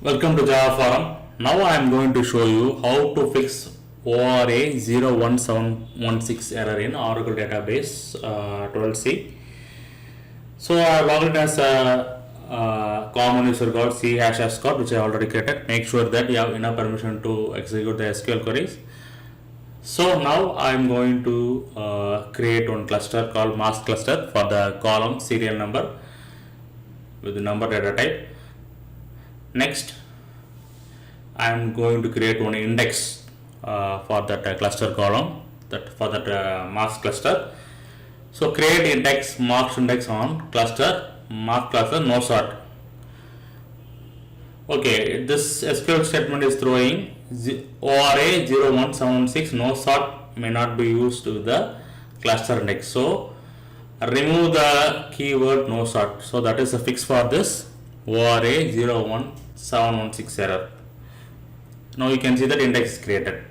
Welcome to Java Forum. Now I am going to show you how to fix ORA-01716 error in Oracle database 12c. So I have logged in as a common user called C ## code, which I already created. Make sure that you have enough permission to execute the SQL queries. So now I am going to create one cluster called mask cluster for the column serial number with the number data type. Next, I am going to create one index for that cluster column, for that mask cluster. So create index, marks index on cluster, mark cluster, NOSORT. Okay, this SQL statement is throwing ORA-01716 NOSORT may not be used with the cluster index. So remove the keyword NOSORT. So that is a fix for this ORA-01716 error. Now you can see that index is created.